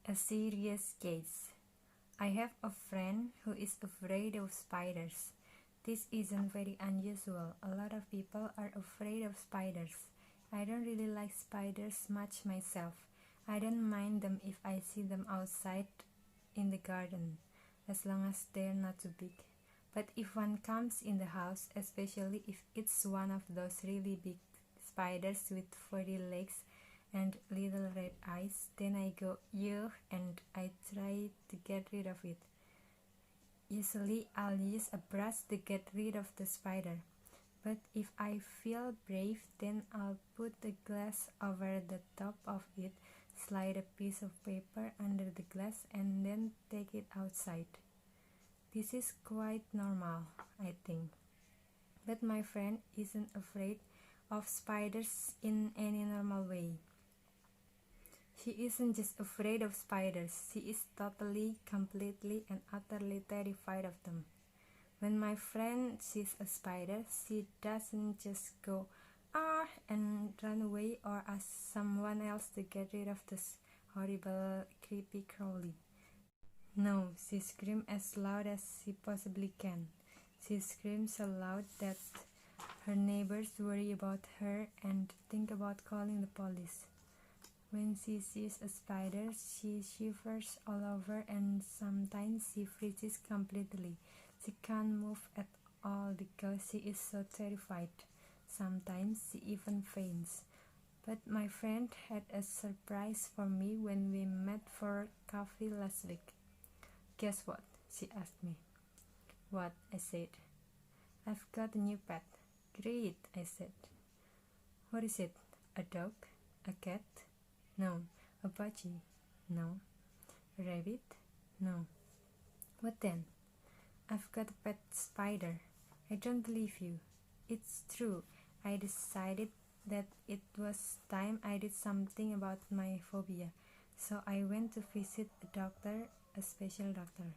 A serious case. I have a friend who is afraid of spiders. This isn't very unusual. A lot of people are afraid of spiders. I don't really like spiders much myself. I don't mind them if I see them outside in the garden, as long as they're not too big. But if one comes in the house, especially if it's one of those really big spiders with furry legs and little red eyes, then I go yuck and I try to get rid of it. Usually I'll use a brush to get rid of the spider, but if I feel brave, then I'll put the glass over the top of it, slide a piece of paper under the glass, and then take it outside. This is quite normal, I think. But my friend isn't afraid of spiders in any normal way. She isn't just afraid of spiders, she is totally, completely, and utterly terrified of them. When my friend sees a spider, she doesn't just go, ah, and run away or ask someone else to get rid of this horrible, creepy crawly. No, she screams as loud as she possibly can. She screams so loud that her neighbors worry about her and think about calling the police. When she sees a spider, she shivers all over and sometimes she freezes completely. She can't move at all because she is so terrified. Sometimes she even faints. But my friend had a surprise for me when we met for coffee last week. Guess what? She asked me. What? I said. I've got a new pet. Great, I said. What is it? A dog? A cat? No. A budgie? No. A rabbit? No. What then? I've got a pet spider. I don't believe you. It's true. I decided that it was time I did something about my phobia. So I went to visit a doctor, a special doctor,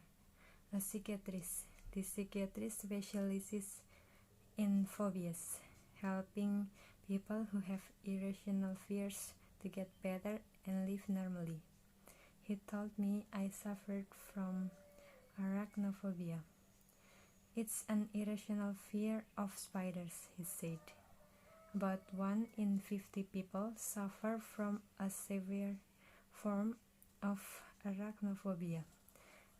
a psychiatrist. This psychiatrist specializes in phobias, helping people who have irrational fears to get better and live normally. He told me I suffered from arachnophobia. It's an irrational fear of spiders, he said. About 1 in 50 people suffer from a severe form of arachnophobia.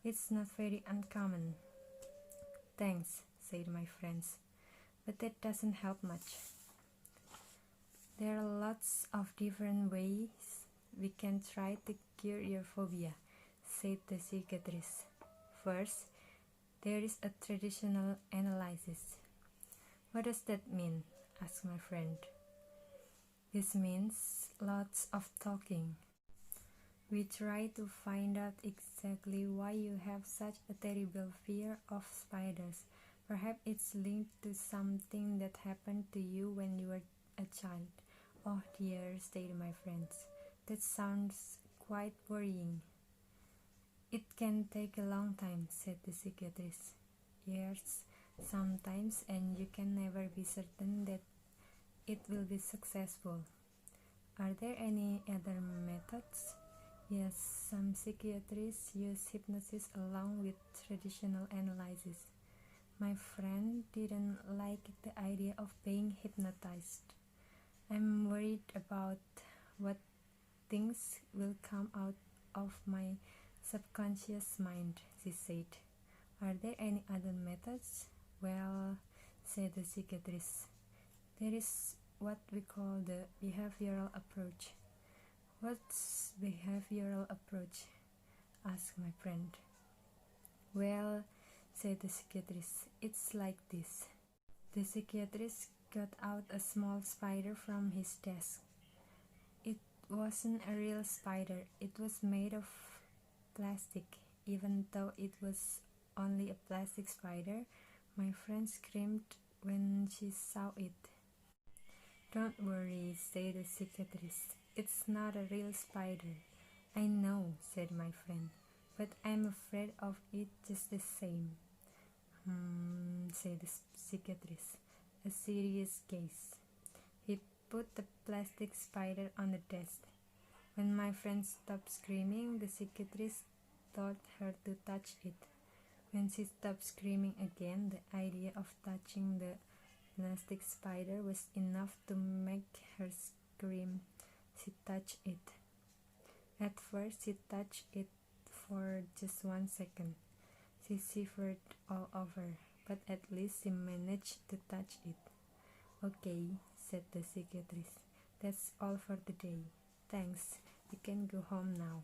It's not very uncommon. Thanks, said my friends, but that doesn't help much. There are lots of different ways we can try to cure your phobia, said the psychiatrist. First, there is a traditional analysis. What does that mean? Asked my friend. This means lots of talking. We try to find out exactly why you have such a terrible fear of spiders. Perhaps it's linked to something that happened to you when you were a child. Oh dear, said my friends. That sounds quite worrying. It can take a long time, said the psychiatrist. Years, sometimes, and you can never be certain that it will be successful. Are there any other methods? Yes, some psychiatrists use hypnosis along with traditional analysis. My friend didn't like the idea of being hypnotized. I'm worried about what things will come out of my subconscious mind, she said. Are there any other methods? Well, said the psychiatrist, there is what we call the behavioral approach. What's behavioral approach? Asked my friend. Well, said the psychiatrist, it's like this. The psychiatrist got out a small spider from his desk. It wasn't a real spider, it was made of plastic. Even though it was only a plastic spider, my friend screamed when she saw it. Don't worry, said the psychiatrist. It's not a real spider. I know, said my friend, but I'm afraid of it just the same. Said the psychiatrist. A serious case. He put the plastic spider on the desk. When my friend stopped screaming, the psychiatrist told her to touch it. When she stopped screaming again, the idea of touching the plastic spider was enough to make her scream. She touched it. At first, she touched it for just 1 second. She shivered all over, but at least she managed to touch it. "Okay," said the psychiatrist. "That's all for the day. Thanks. You can go home now."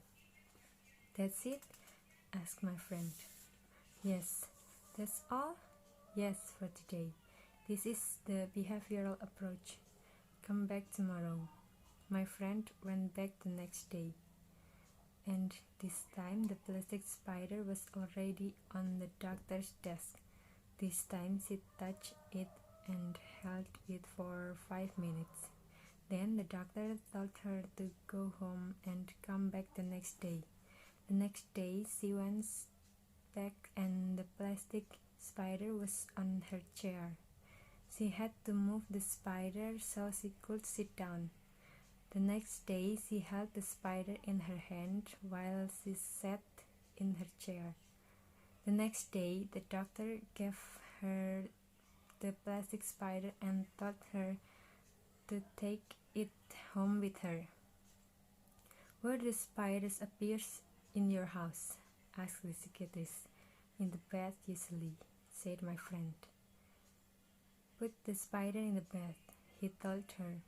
"That's it?" asked my friend. "Yes." "That's all?" "Yes, for today. This is the behavioral approach. Come back tomorrow." My friend went back the next day, and this time the plastic spider was already on the doctor's desk. This time she touched it and held it for 5 minutes. Then the doctor told her to go home and come back the next day. The next day she went back and the plastic spider was on her chair. She had to move the spider so she could sit down. The next day she held the spider in her hand while she sat in her chair. The next day the doctor gave her the plastic spider and told her to take it home with her. "Where do spiders appear in your house?" asked the psychiatrist. "In the bed usually," said my friend. "Put the spider in the bed," he told her.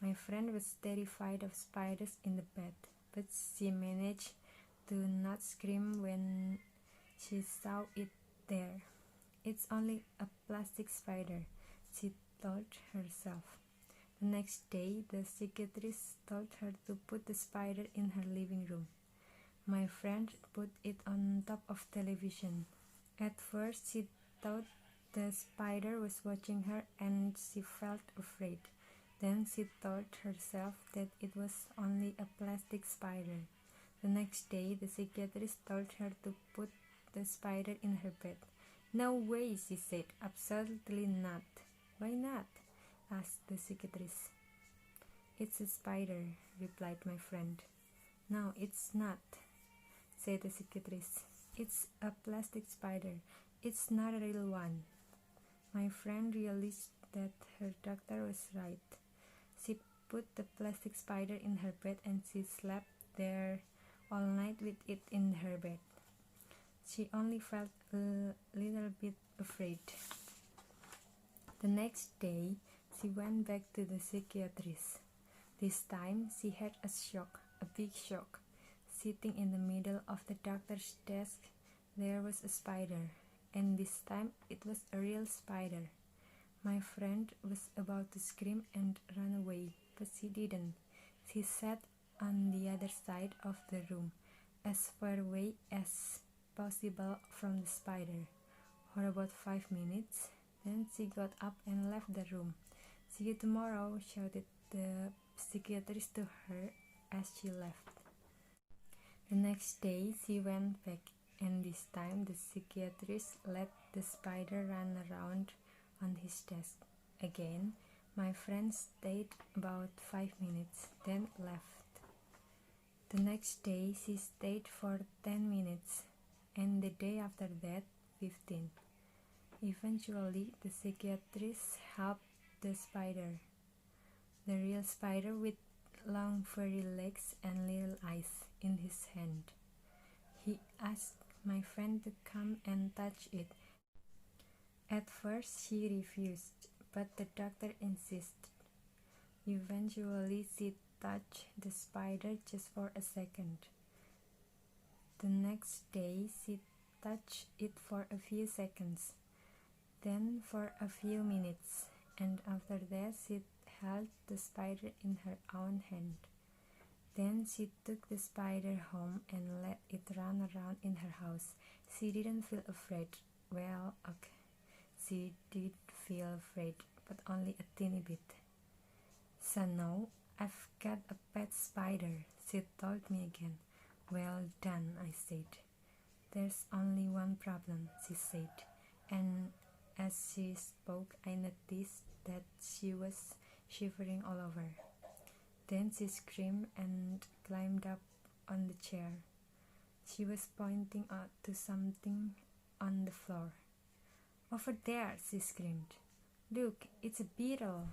My friend was terrified of spiders in the bed, but she managed to not scream when she saw it there. "It's only a plastic spider," she told herself. The next day, the psychiatrist told her to put the spider in her living room. My friend put it on top of television. At first, she thought the spider was watching her and she felt afraid. Then she told herself that it was only a plastic spider. The next day, the psychiatrist told her to put the spider in her bed. "No way," she said. "Absolutely not." "Why not?" asked the psychiatrist. "It's a spider," replied my friend. "No, it's not," said the psychiatrist. "It's a plastic spider. It's not a real one." My friend realized that her doctor was right. She put the plastic spider in her bed and she slept there all night with it in her bed. She only felt a little bit afraid. The next day, she went back to the psychiatrist. This time, she had a shock, a big shock. Sitting in the middle of the doctor's desk, there was a spider, and this time it was a real spider. My friend was about to scream and run away, but she didn't. She sat on the other side of the room, as far away as possible from the spider, for about 5 minutes. Then she got up and left the room. "See you tomorrow," shouted the psychiatrist to her as she left. The next day she went back, and this time the psychiatrist let the spider run around on his desk. Again, my friend stayed about 5 minutes, then left. The next day she stayed for 10 minutes, and the day after that, 15. Eventually, the psychiatrist helped the spider, the real spider with long furry legs and little eyes, in his hand. He asked my friend to come and touch it. At first she refused, but the doctor insisted. Eventually she touched the spider just for a second. The next day she touched it for a few seconds, then for a few minutes, and after that she held the spider in her own hand. Then she took the spider home and let it run around in her house. She didn't feel afraid. Well, okay. She did feel afraid, but only a teeny bit. "So now I've got a pet spider," she told me again. "Well done," I said. "There's only one problem," she said, and as she spoke I noticed that she was shivering all over. Then she screamed and climbed up on the chair. She was pointing out to something on the floor. "Over there," she screamed. "Look, it's a beetle."